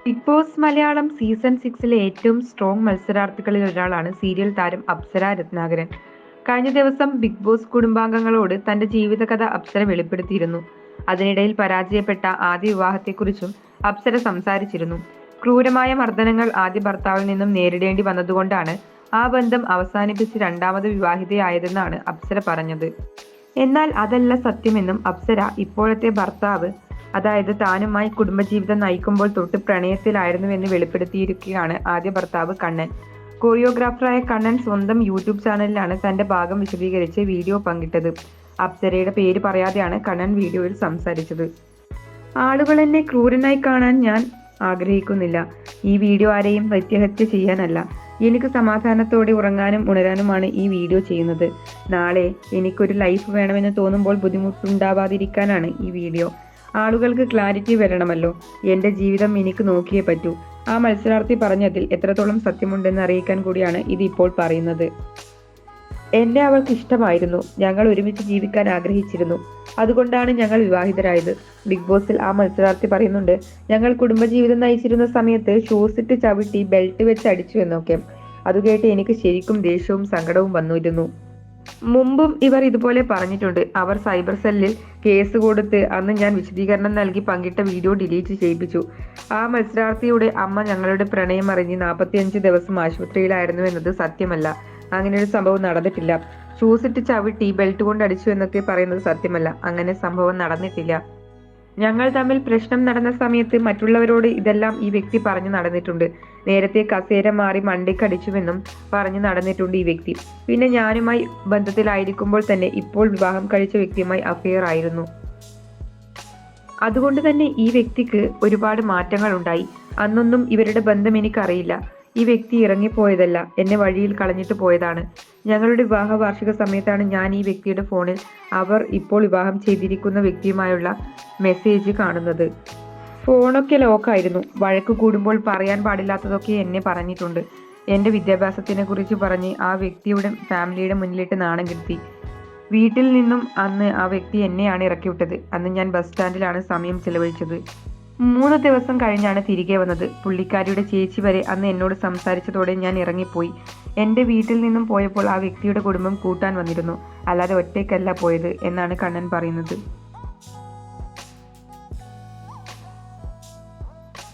Big boss Malayalam season 6 ഏറ്റവും strong മത്സരാർത്ഥികളിൽ ഒരാളാണ് serial താരം അപ്സര രത്നാകരൻ. കഴിഞ്ഞ ദിവസം ബിഗ് ബോസ് കുടുംബാംഗങ്ങളോട് തന്റെ ജീവിതകഥ അപ്സര വെളിപ്പെടുത്തിയിരുന്നു. അതിനിടയിൽ പരാജയപ്പെട്ട ആദ്യ വിവാഹത്തെക്കുറിച്ചും അപ്സര സംസാരിച്ചിരുന്നു. ക്രൂരമായ മർദ്ദനങ്ങൾ ആദ്യ ഭർത്താവിൽ നിന്നും നേരിടേണ്ടി വന്നതുകൊണ്ടാണ് ആ ബന്ധം അവസാനിപ്പിച്ച് രണ്ടാമത് വിവാഹിതയായതെന്നാണ് അപ്സര പറഞ്ഞത്. എന്നാൽ അതല്ല സത്യമെന്നും അപ്സര ഇപ്പോഴത്തെ ഭർത്താവ്, അതായത് താനുമായി കുടുംബജീവിതം നയിക്കുമ്പോൾ തൊട്ട് പ്രണയത്തിലായിരുന്നുവെന്ന് വെളിപ്പെടുത്തിയിരിക്കുകയാണ് ആദ്യ ഭർത്താവ് കണ്ണൻ. കൊറിയോഗ്രാഫറായ കണ്ണൻ സ്വന്തം യൂട്യൂബ് ചാനലിലാണ് തന്റെ ഭാഗം വിശദീകരിച്ച് വീഡിയോ പങ്കിട്ടത്. അപ്സരയുടെ പേര് പറയാതെയാണ് കണ്ണൻ വീഡിയോയിൽ സംസാരിച്ചത്. ആളുകൾ എന്നെ ക്രൂരനായി കാണാൻ ഞാൻ ആഗ്രഹിക്കുന്നില്ല. ഈ വീഡിയോ ആരെയും വ്യക്തിഹത്യ ചെയ്യാനല്ല. എനിക്ക് സമാധാനത്തോടെ ഉറങ്ങാനും ഉണരാനുമാണ് ഈ വീഡിയോ ചെയ്യുന്നത്. നാളെ എനിക്കൊരു ലൈഫ് വേണമെന്ന് തോന്നുമ്പോൾ ബുദ്ധിമുട്ടുണ്ടാവാതിരിക്കാനാണ് ഈ വീഡിയോ. ആളുകൾക്ക് ക്ലാരിറ്റി വരണമല്ലോ. എൻ്റെ ജീവിതം എനിക്ക് നോക്കിയേ പറ്റൂ. ആ മത്സരാർത്ഥി പറഞ്ഞതിൽ എത്രത്തോളം സത്യമുണ്ടെന്ന് അറിയിക്കാൻ കൂടിയാണ് ഇത് ഇപ്പോൾ പറയുന്നത്. എന്നെ അവൾക്ക് ഇഷ്ടമായിരുന്നു. ഞങ്ങൾ ഒരുമിച്ച് ജീവിക്കാൻ ആഗ്രഹിച്ചിരുന്നു. അതുകൊണ്ടാണ് ഞങ്ങൾ വിവാഹിതരായത്. ബിഗ് ബോസിൽ ആ മത്സരാർത്ഥി പറയുന്നുണ്ട്, ഞങ്ങൾ കുടുംബജീവിതം നയിച്ചിരുന്ന സമയത്ത് ഷൂസ് ഇട്ട് ചവിട്ടി ബെൽറ്റ് വെച്ച് അടിച്ചു എന്നൊക്കെ. അതുകേട്ട് എനിക്ക് ശരിക്കും ദേഷ്യവും സങ്കടവും വന്നിരുന്നു. മുമ്പും ഇവർ ഇതുപോലെ പറഞ്ഞിട്ടുണ്ട്. അവർ സൈബർ സെല്ലിൽ കേസ് കൊടുത്ത് അന്ന് ഞാൻ വിശദീകരണം നൽകി പങ്കിട്ട വീഡിയോ ഡിലീറ്റ് ചെയ്യിപ്പിച്ചു. ആ മത്സരാർത്ഥിയുടെ അമ്മ ഞങ്ങളുടെ പ്രണയം അറിഞ്ഞ് 45 ദിവസം ആശുപത്രിയിലായിരുന്നു എന്നത് സത്യമല്ല. അങ്ങനെ ഒരു സംഭവം നടന്നിട്ടില്ല. ഷൂസ് ഇട്ട് ചവിട്ടി ബെൽറ്റ് കൊണ്ട് അടിച്ചു എന്നൊക്കെ പറയുന്നത് സത്യമല്ല. അങ്ങനെ സംഭവം നടന്നിട്ടില്ല. ഞങ്ങൾ തമ്മിൽ പ്രശ്നം നടന്ന സമയത്ത് മറ്റുള്ളവരോട് ഇതെല്ലാം ഈ വ്യക്തി പറഞ്ഞു നടന്നിട്ടുണ്ട്. നേരത്തെ കസേര മാറി മണ്ടിക്കടിച്ചുവെന്നും പറഞ്ഞു നടന്നിട്ടുണ്ട് ഈ വ്യക്തി. പിന്നെ ഞാനുമായി ബന്ധത്തിലായിരിക്കുമ്പോൾ തന്നെ ഇപ്പോൾ വിവാഹം കഴിച്ച വ്യക്തിയുമായി അഫെയർ ആയിരുന്നു. അതുകൊണ്ട് തന്നെ ഈ വ്യക്തിക്ക് ഒരുപാട് മാറ്റങ്ങൾ ഉണ്ടായി. അന്നൊന്നും ഇവരുടെ ബന്ധം എനിക്കറിയില്ല. ഈ വ്യക്തി ഇറങ്ങിപ്പോയതല്ല, എന്നെ വഴിയിൽ കളഞ്ഞിട്ട് പോയതാണ്. ഞങ്ങളുടെ വിവാഹ വാർഷിക സമയത്താണ് ഞാൻ ഈ വ്യക്തിയുടെ ഫോണിൽ അവർ ഇപ്പോൾ വിവാഹം ചെയ്തിരിക്കുന്ന വ്യക്തിയുമായുള്ള മെസ്സേജ് കാണുന്നത്. ഫോണൊക്കെ ലോക്കായിരുന്നു. വഴക്ക് കൂടുമ്പോൾ പറയാൻ പാടില്ലാത്തതൊക്കെ എന്നെ പറഞ്ഞിട്ടുണ്ട്. എൻ്റെ വിദ്യാഭ്യാസത്തിനെ കുറിച്ച് പറഞ്ഞ് ആ വ്യക്തിയുടെ ഫാമിലിയുടെ മുന്നിലിട്ട് നാണം കെടുത്തി. വീട്ടിൽ നിന്നും അന്ന് ആ വ്യക്തി എന്നെയാണ് ഇറക്കിവിട്ടത്. അന്ന് ഞാൻ ബസ് സ്റ്റാൻഡിലാണ് സമയം ചെലവഴിച്ചത്. 3 ദിവസം കഴിഞ്ഞാണ് തിരികെ വന്നത്. പുള്ളിക്കാരിയുടെ ചേച്ചി വരെ അന്ന് എന്നോട് സംസാരിച്ചതോടെ ഞാൻ ഇറങ്ങിപ്പോയി. എൻ്റെ വീട്ടിൽ നിന്നും പോയപ്പോൾ ആ വ്യക്തിയുടെ കുടുംബം കൂട്ടാൻ വന്നിരുന്നു. അല്ലാതെ ഒറ്റയ്ക്കല്ല പോയത് എന്നാണ് കണ്ണൻ പറയുന്നത്.